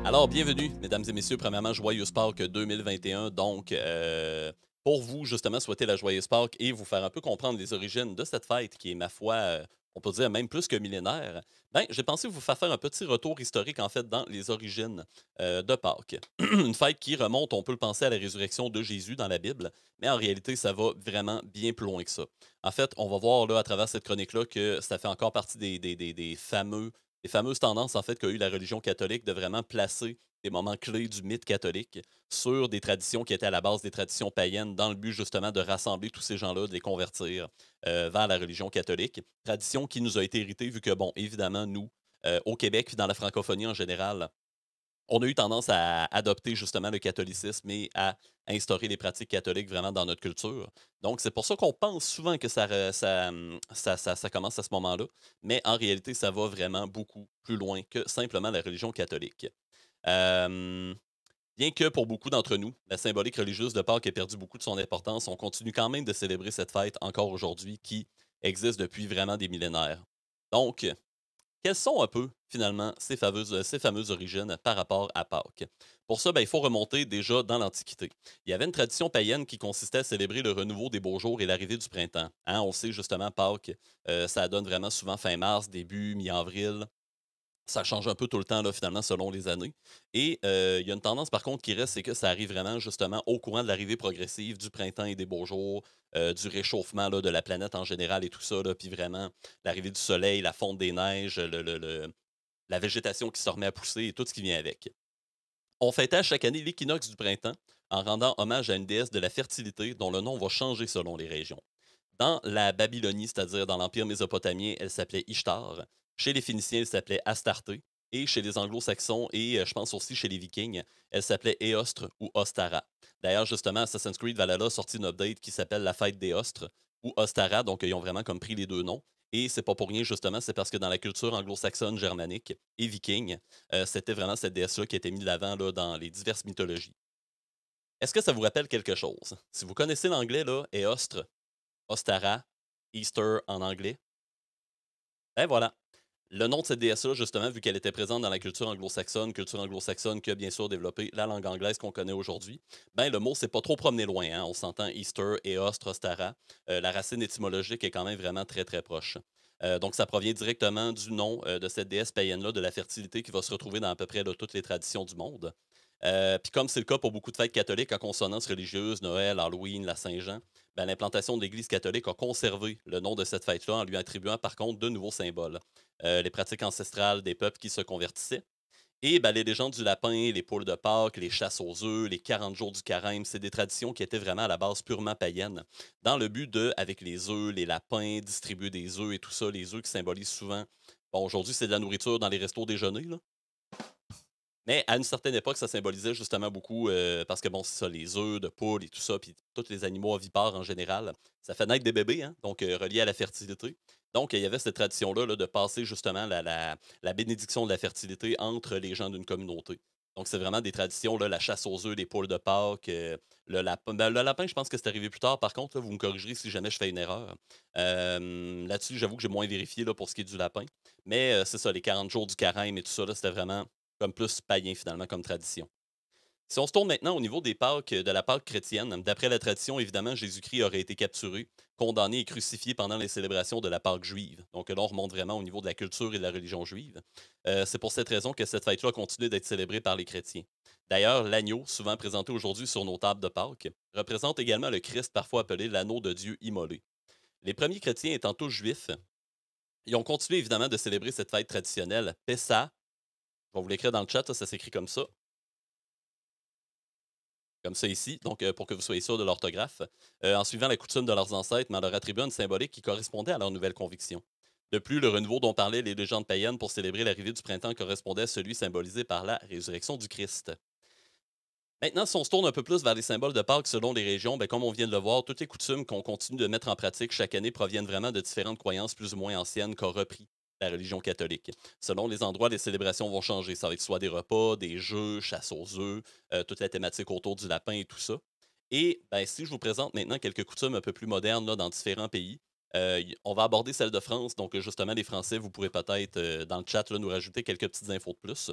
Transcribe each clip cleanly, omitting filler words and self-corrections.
Alors, bienvenue, mesdames et messieurs. Premièrement, Joyeuse Pâques 2021. Donc, pour vous, justement, souhaiter la Joyeuse Pâques et vous faire un peu comprendre les origines de cette fête qui est, ma foi, on peut dire même plus que millénaire, ben, j'ai pensé vous faire un petit retour historique, en fait, dans les origines de Pâques. Une fête qui remonte, on peut le penser, à la résurrection de Jésus dans la Bible, mais en réalité, ça va vraiment bien plus loin que ça. En fait, on va voir là, à travers cette chronique-là que ça fait encore partie des fameuses tendances en fait qu'a eu la religion catholique de vraiment placer des moments clés du mythe catholique sur des traditions qui étaient à la base des traditions païennes dans le but justement de rassembler tous ces gens-là, de les convertir vers la religion catholique. Tradition qui nous a été héritée vu que, bon, évidemment, nous, au Québec, puis dans la francophonie en général, on a eu tendance à adopter justement le catholicisme et à instaurer les pratiques catholiques vraiment dans notre culture. Donc, c'est pour ça qu'on pense souvent que ça commence à ce moment-là, mais en réalité, ça va vraiment beaucoup plus loin que simplement la religion catholique. Euh, Bien que pour beaucoup d'entre nous, la symbolique religieuse de Pâques ait perdu beaucoup de son importance, on continue quand même de célébrer cette fête encore aujourd'hui qui existe depuis vraiment des millénaires. Donc, quelles sont un peu, finalement, ces fameuses origines par rapport à Pâques? Pour ça, ben, il faut remonter déjà dans l'Antiquité. Il y avait une tradition païenne qui consistait à célébrer le renouveau des beaux jours et l'arrivée du printemps. Hein, on sait justement, Pâques, ça donne vraiment souvent fin mars, début, mi-avril. Ça change un peu tout le temps, là, finalement, selon les années. Et il y a une tendance, par contre, qui reste, c'est que ça arrive vraiment, justement, au courant de l'arrivée progressive du printemps et des beaux jours, du réchauffement là, de la planète en général et tout ça, là, puis vraiment l'arrivée du soleil, la fonte des neiges, la végétation qui se remet à pousser et tout ce qui vient avec. On fêtait à chaque année l'équinoxe du printemps en rendant hommage à une déesse de la fertilité dont le nom va changer selon les régions. Dans la Babylonie, c'est-à-dire dans l'Empire mésopotamien, elle s'appelait Ishtar. Chez les Phéniciens, elle s'appelait Astarté. Et chez les Anglo-Saxons et je pense aussi chez les Vikings, elle s'appelait Éostre ou Ostara. D'ailleurs, justement, Assassin's Creed Valhalla a sorti une update qui s'appelle La Fête d'Éostre ou Ostara, donc ils ont vraiment comme pris les deux noms. Et c'est pas pour rien, justement, c'est parce que dans la culture anglo-saxonne, germanique et viking, c'était vraiment cette déesse-là qui était mise de l'avant là, dans les diverses mythologies. Est-ce que ça vous rappelle quelque chose? Si vous connaissez l'anglais, là, Éostre, Ostara, Easter en anglais. Ben voilà. Le nom de cette déesse-là, justement, vu qu'elle était présente dans la culture anglo-saxonne qui a bien sûr développé la langue anglaise qu'on connaît aujourd'hui, ben le mot s'est pas trop promené loin. Hein. On s'entend Easter et Ostara. La racine étymologique est quand même vraiment très, très proche. Donc, ça provient directement du nom de cette déesse païenne-là, de la fertilité, qui va se retrouver dans à peu près là, toutes les traditions du monde. Puis comme c'est le cas pour beaucoup de fêtes catholiques à consonance religieuse, Noël, Halloween, la Saint-Jean, ben, l'implantation de l'Église catholique a conservé le nom de cette fête-là en lui attribuant par contre de nouveaux symboles. Les pratiques ancestrales des peuples qui se convertissaient. Et ben, les légendes du lapin, les poules de Pâques, les chasses aux œufs, les 40 jours du carême, c'est des traditions qui étaient vraiment à la base purement païennes, dans le but de, avec les œufs, les lapins, distribuer des œufs et tout ça, les œufs qui symbolisent souvent, bon, aujourd'hui, c'est de la nourriture dans les restos déjeuners, là, mais à une certaine époque, ça symbolisait justement beaucoup, parce que bon, c'est ça, les œufs de poule et tout ça, puis tous les animaux ovipares en général, ça fait naître des bébés, hein, donc relié à la fertilité. Donc, il y avait cette tradition-là là, de passer justement la bénédiction de la fertilité entre les gens d'une communauté. Donc, c'est vraiment des traditions, là, la chasse aux œufs, les poules de Pâques, le lapin. Ben, le lapin, je pense que c'est arrivé plus tard. Par contre, là, vous me corrigerez si jamais je fais une erreur. Là-dessus, j'avoue que j'ai moins vérifié là, pour ce qui est du lapin. Mais c'est ça, les 40 jours du carême et tout ça, là, c'était vraiment comme plus païen finalement comme tradition. Si on se tourne maintenant au niveau des Pâques, de la Pâque chrétienne, d'après la tradition, évidemment, Jésus-Christ aurait été capturé, condamné et crucifié pendant les célébrations de la Pâque juive. Donc là, on remonte vraiment au niveau de la culture et de la religion juive. C'est pour cette raison que cette fête-là continue d'être célébrée par les chrétiens. D'ailleurs, l'agneau, souvent présenté aujourd'hui sur nos tables de Pâques, représente également le Christ, parfois appelé l'anneau de Dieu immolé. Les premiers chrétiens étant tous juifs, ils ont continué évidemment de célébrer cette fête traditionnelle, Pessa. Je vais vous l'écrire dans le chat, ça s'écrit comme ça ici, donc pour que vous soyez sûr de l'orthographe, en suivant la coutume de leurs ancêtres, mais en leur attribuant une symbolique qui correspondait à leur nouvelle conviction. De plus, le renouveau dont parlaient les légendes païennes pour célébrer l'arrivée du printemps correspondait à celui symbolisé par la résurrection du Christ. Maintenant, si on se tourne un peu plus vers les symboles de Pâques selon les régions, ben, comme on vient de le voir, toutes les coutumes qu'on continue de mettre en pratique chaque année proviennent vraiment de différentes croyances plus ou moins anciennes qu'a repris la religion catholique. Selon les endroits, les célébrations vont changer. Ça va être soit des repas, des jeux, chasse aux œufs, toute la thématique autour du lapin et tout ça. Et ben, si je vous présente maintenant quelques coutumes un peu plus modernes là, dans différents pays, On va aborder celle de France. Donc, justement, les Français, vous pourrez peut-être, dans le chat, là, nous rajouter quelques petites infos de plus.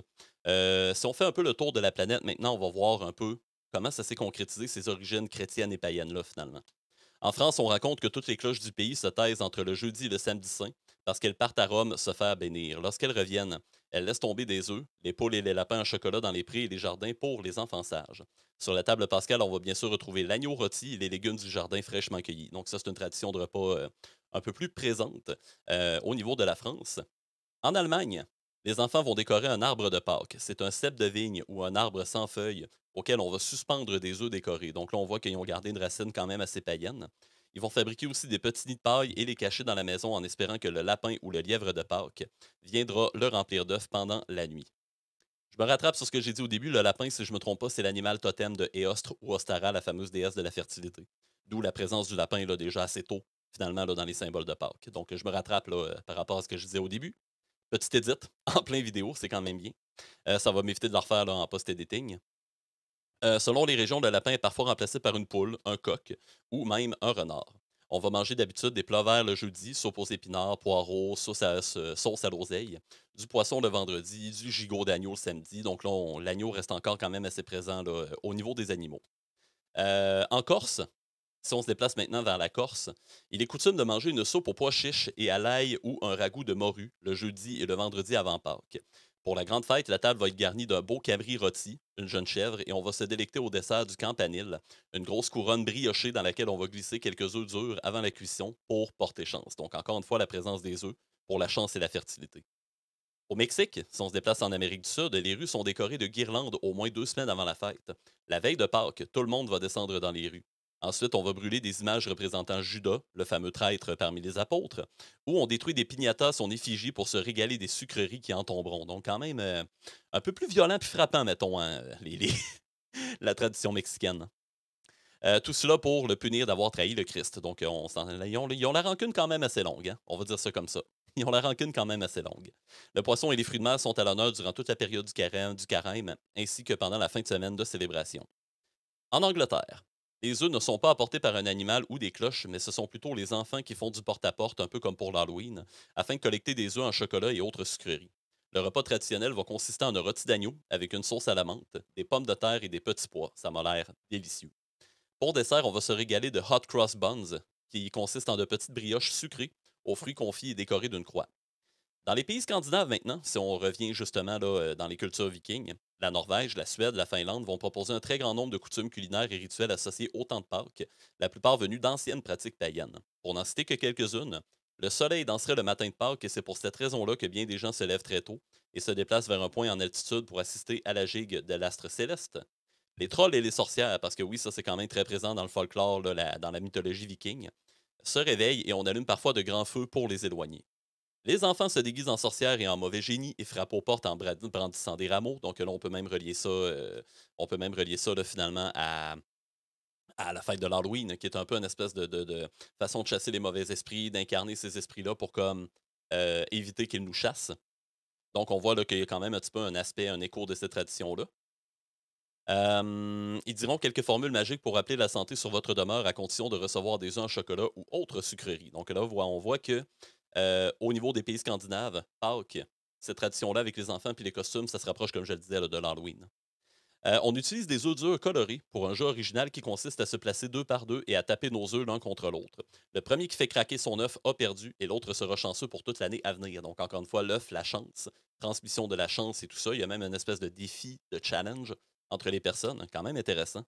Si on fait un peu le tour de la planète, maintenant, on va voir un peu comment ça s'est concrétisé, ces origines chrétiennes et païennes-là, finalement. En France, on raconte que toutes les cloches du pays se taisent entre le jeudi et le samedi saint parce qu'elles partent à Rome se faire bénir. Lorsqu'elles reviennent, elles laissent tomber des œufs, les poules et les lapins en chocolat dans les prés et les jardins pour les enfants sages. Sur la table pascale, on va bien sûr retrouver l'agneau rôti et les légumes du jardin fraîchement cueillis. Donc ça, c'est une tradition de repas un peu plus présente au niveau de la France. En Allemagne, les enfants vont décorer un arbre de Pâques. C'est un cep de vigne ou un arbre sans feuilles auquel on va suspendre des œufs décorés. Donc là, on voit qu'ils ont gardé une racine quand même assez païenne. Ils vont fabriquer aussi des petits nids de paille et les cacher dans la maison en espérant que le lapin ou le lièvre de Pâques viendra le remplir d'œufs pendant la nuit. Je me rattrape sur ce que j'ai dit au début. Le lapin, si je ne me trompe pas, c'est l'animal totem de Éostre ou Ostara, la fameuse déesse de la fertilité. D'où la présence du lapin là, déjà assez tôt, finalement, là, dans les symboles de Pâques. Donc, je me rattrape là, par rapport à ce que je disais au début. Petite édit en plein vidéo, c'est quand même bien. Ça va m'éviter de le refaire là, en post-editing. Selon les régions, le lapin est parfois remplacé par une poule, un coq ou même un renard. On va manger d'habitude des plats verts le jeudi, soupe aux épinards, poireaux, sauce à l'oseille, du poisson le vendredi, du gigot d'agneau le samedi. Donc là, l'agneau reste encore quand même assez présent là, au niveau des animaux. En Corse, si on se déplace maintenant vers la Corse, il est coutume de manger une soupe aux pois chiches et à l'ail ou un ragoût de morue le jeudi et le vendredi avant Pâques. Pour la grande fête, la table va être garnie d'un beau cabri rôti, une jeune chèvre, et on va se délecter au dessert du campanile, une grosse couronne briochée dans laquelle on va glisser quelques œufs durs avant la cuisson pour porter chance. Donc encore une fois, la présence des œufs pour la chance et la fertilité. Au Mexique, si on se déplace en Amérique du Sud, les rues sont décorées de guirlandes au moins 2 semaines avant la fête. La veille de Pâques, tout le monde va descendre dans les rues. Ensuite, on va brûler des images représentant Judas, le fameux traître parmi les apôtres, ou on détruit des piñatas, son effigie, pour se régaler des sucreries qui en tomberont. Donc, quand même, un peu plus violent puis frappant, mettons, hein, la tradition mexicaine. Tout cela pour le punir d'avoir trahi le Christ. Donc, ils ont la rancune quand même assez longue, hein. On va dire ça comme ça. Ils ont la rancune quand même assez longue. Le poisson et les fruits de mer sont à l'honneur durant toute la période du carême, ainsi que pendant la fin de semaine de célébration. En Angleterre, les œufs ne sont pas apportés par un animal ou des cloches, mais ce sont plutôt les enfants qui font du porte-à-porte, un peu comme pour l'Halloween, afin de collecter des œufs en chocolat et autres sucreries. Le repas traditionnel va consister en un rôti d'agneau avec une sauce à la menthe, des pommes de terre et des petits pois. Ça m'a l'air délicieux. Pour dessert, on va se régaler de hot cross buns, qui consistent en de petites brioches sucrées aux fruits confits et décorées d'une croix. Dans les pays scandinaves maintenant, si on revient justement là, dans les cultures vikings, la Norvège, la Suède, la Finlande vont proposer un très grand nombre de coutumes culinaires et rituels associés au temps de Pâques, la plupart venus d'anciennes pratiques païennes. Pour n'en citer que quelques-unes, le soleil danserait le matin de Pâques et c'est pour cette raison-là que bien des gens se lèvent très tôt et se déplacent vers un point en altitude pour assister à la gigue de l'astre céleste. Les trolls et les sorcières, parce que oui, ça c'est quand même très présent dans le folklore, là, dans la mythologie viking, se réveillent et on allume parfois de grands feux pour les éloigner. Les enfants se déguisent en sorcières et en mauvais génie et frappent aux portes en brandissant des rameaux. Donc là, on peut même relier ça là, finalement à la fête de l'Halloween, qui est un peu une espèce de façon de chasser les mauvais esprits, d'incarner ces esprits-là pour comme éviter qu'ils nous chassent. Donc on voit là, qu'il y a quand même un petit peu un aspect, un écho de cette tradition-là. Ils diront quelques formules magiques pour rappeler la santé sur votre demeure à condition de recevoir des œufs en chocolat ou autres sucreries. Donc là, on voit que au niveau des pays scandinaves, Pâques, cette tradition-là avec les enfants puis les costumes, ça se rapproche, comme je le disais, là, de l'Halloween. On utilise des œufs durs colorés pour un jeu original qui consiste à se placer deux par deux et à taper nos œufs l'un contre l'autre. Le premier qui fait craquer son œuf a perdu et l'autre sera chanceux pour toute l'année à venir. Donc, encore une fois, l'œuf, la chance, transmission de la chance et tout ça. Il y a même une espèce de défi, de challenge entre les personnes, quand même intéressant.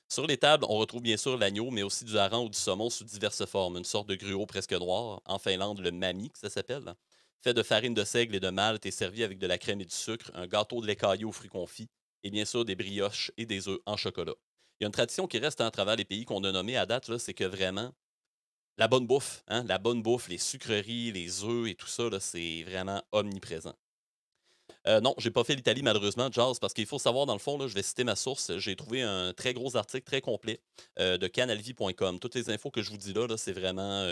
Sur les tables, on retrouve bien sûr l'agneau, mais aussi du hareng ou du saumon sous diverses formes. Une sorte de gruau presque noir. En Finlande, le mami, que ça s'appelle. Fait de farine de seigle et de malt et servi avec de la crème et du sucre, un gâteau de lait caillé aux fruits confits, et bien sûr des brioches et des œufs en chocolat. Il y a une tradition qui reste à travers les pays qu'on a nommés à date, là, c'est que vraiment, la bonne bouffe, hein, la bonne bouffe, les sucreries, les œufs et tout ça, là, c'est vraiment omniprésent. Non, j'ai pas fait l'Italie malheureusement, Jazz, parce qu'il faut savoir, dans le fond, là, je vais citer ma source. J'ai trouvé un très gros article très complet de canalvie.com. Toutes les infos que je vous dis là, c'est vraiment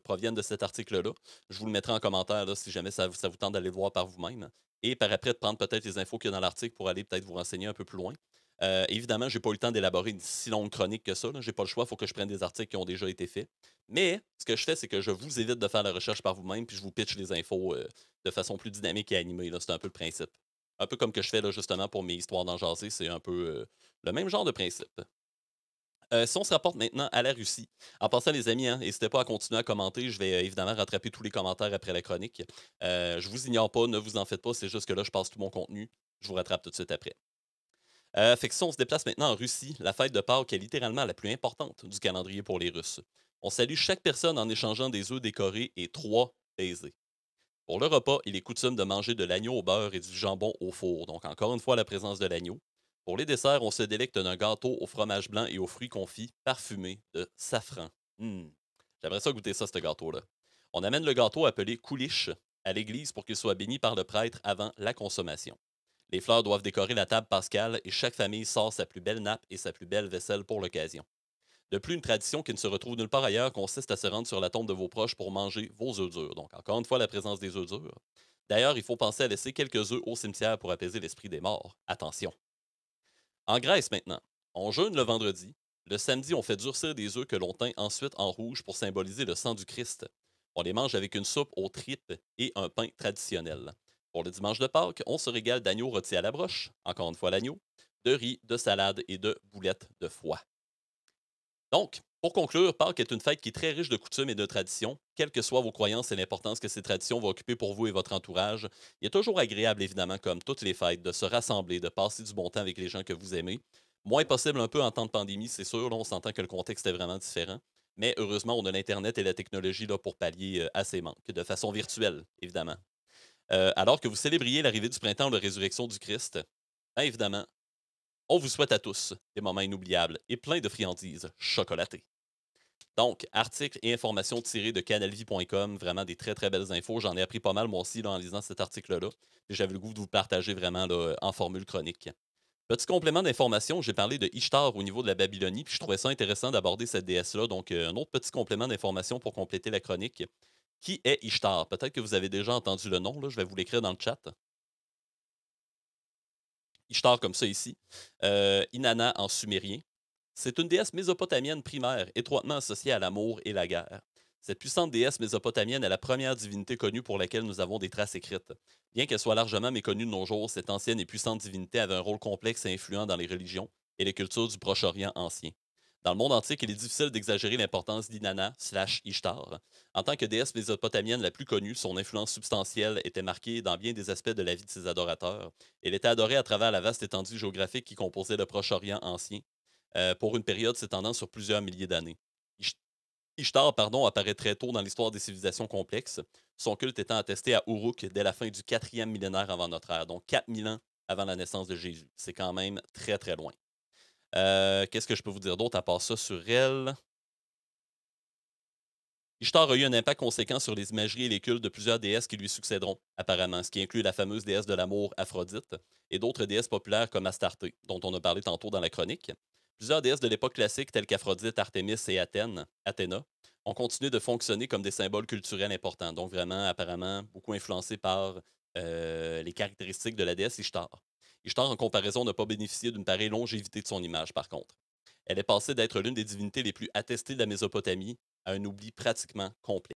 proviennent de cet article-là. Je vous le mettrai en commentaire là, si jamais ça vous tente d'aller le voir par vous-même. Et par après, de prendre peut-être les infos qu'il y a dans l'article pour aller peut-être vous renseigner un peu plus loin. Évidemment, j'ai pas eu le temps d'élaborer une si longue chronique que ça, là. J'ai pas le choix, il faut que je prenne des articles qui ont déjà été faits. Mais ce que je fais, c'est que je vous évite de faire la recherche par vous-même, puis je vous pitch les infos de façon plus dynamique et animée, là. C'est un peu le principe. Un peu comme que je fais là, justement pour mes histoires d'en jaser, c'est un peu le même genre de principe. Si on se rapporte maintenant à la Russie, en passant, les amis, hein, n'hésitez pas à continuer à commenter. Je vais évidemment rattraper tous les commentaires après la chronique. Je vous ignore pas, ne vous en faites pas, c'est juste que là, je passe tout mon contenu. Je vous rattrape tout de suite après. Fait que si on se déplace maintenant en Russie, la fête de Pâques est littéralement la plus importante du calendrier pour les Russes. On salue chaque personne en échangeant des œufs décorés et 3 baisers. Pour le repas, il est coutume de manger de l'agneau au beurre et du jambon au four, donc encore une fois la présence de l'agneau. Pour les desserts, on se délecte d'un gâteau au fromage blanc et aux fruits confits parfumé de safran. Hmm. J'aimerais ça goûter ça, ce gâteau-là. On amène le gâteau appelé couliche à l'église pour qu'il soit béni par le prêtre avant la consommation. Les fleurs doivent décorer la table pascale et chaque famille sort sa plus belle nappe et sa plus belle vaisselle pour l'occasion. De plus, une tradition qui ne se retrouve nulle part ailleurs consiste à se rendre sur la tombe de vos proches pour manger vos œufs durs. Donc, encore une fois, la présence des œufs durs. D'ailleurs, il faut penser à laisser quelques œufs au cimetière pour apaiser l'esprit des morts. Attention. En Grèce maintenant, on jeûne le vendredi. Le samedi, on fait durcir des œufs que l'on teint ensuite en rouge pour symboliser le sang du Christ. On les mange avec une soupe aux tripes et un pain traditionnel. Pour le dimanche de Pâques, on se régale d'agneau rôti à la broche, encore une fois l'agneau, de riz, de salade et de boulettes de foie. Donc, pour conclure, Pâques est une fête qui est très riche de coutumes et de traditions. Quelles que soient vos croyances et l'importance que ces traditions vont occuper pour vous et votre entourage, il est toujours agréable, évidemment, comme toutes les fêtes, de se rassembler, de passer du bon temps avec les gens que vous aimez. Moins possible un peu en temps de pandémie, c'est sûr. Là, on s'entend que le contexte est vraiment différent. Mais heureusement, on a l'Internet et la technologie là, pour pallier à ces manques, de façon virtuelle, évidemment. Alors que vous célébriez l'arrivée du printemps ou la résurrection du Christ, bien évidemment, on vous souhaite à tous des moments inoubliables et plein de friandises chocolatées. Donc, articles et informations tirés de canalvie.com, vraiment des très très belles infos. J'en ai appris pas mal moi aussi là, en lisant cet article-là. Et j'avais le goût de vous partager vraiment là, en formule chronique. Petit complément d'information, j'ai parlé de Ishtar au niveau de la Babylonie, puis je trouvais ça intéressant d'aborder cette déesse-là. Donc, un autre petit complément d'information pour compléter la chronique. Qui est Ishtar? Peut-être que vous avez déjà entendu le nom, là, je vais vous l'écrire dans le chat. Ishtar comme ça ici. Inanna en sumérien. C'est une déesse mésopotamienne primaire, étroitement associée à l'amour et la guerre. Cette puissante déesse mésopotamienne est la première divinité connue pour laquelle nous avons des traces écrites. Bien qu'elle soit largement méconnue de nos jours, cette ancienne et puissante divinité avait un rôle complexe et influent dans les religions et les cultures du Proche-Orient ancien. Dans le monde antique, il est difficile d'exagérer l'importance d'Inanna/Ishtar. En tant que déesse mésopotamienne la plus connue, son influence substantielle était marquée dans bien des aspects de la vie de ses adorateurs. Elle était adorée à travers la vaste étendue géographique qui composait le Proche-Orient ancien, pour une période s'étendant sur plusieurs milliers d'années. Ishtar apparaît très tôt dans l'histoire des civilisations complexes, son culte étant attesté à Uruk dès la fin du 4e millénaire avant notre ère, donc 4000 ans avant la naissance de Jésus. C'est quand même très très loin. Qu'est-ce que je peux vous dire d'autre à part ça sur elle? Ishtar a eu un impact conséquent sur les imageries et les cultes de plusieurs déesses qui lui succéderont, apparemment, ce qui inclut la fameuse déesse de l'amour Aphrodite et d'autres déesses populaires comme Astarté, dont on a parlé tantôt dans la chronique. Plusieurs déesses de l'époque classique, telles qu'Aphrodite, Artémis et Athéna, ont continué de fonctionner comme des symboles culturels importants, donc vraiment, apparemment, beaucoup influencés par les caractéristiques de la déesse Ishtar. Ishtar, en comparaison, n'a pas bénéficié d'une pareille longévité de son image, par contre. Elle est passée d'être l'une des divinités les plus attestées de la Mésopotamie à un oubli pratiquement complet.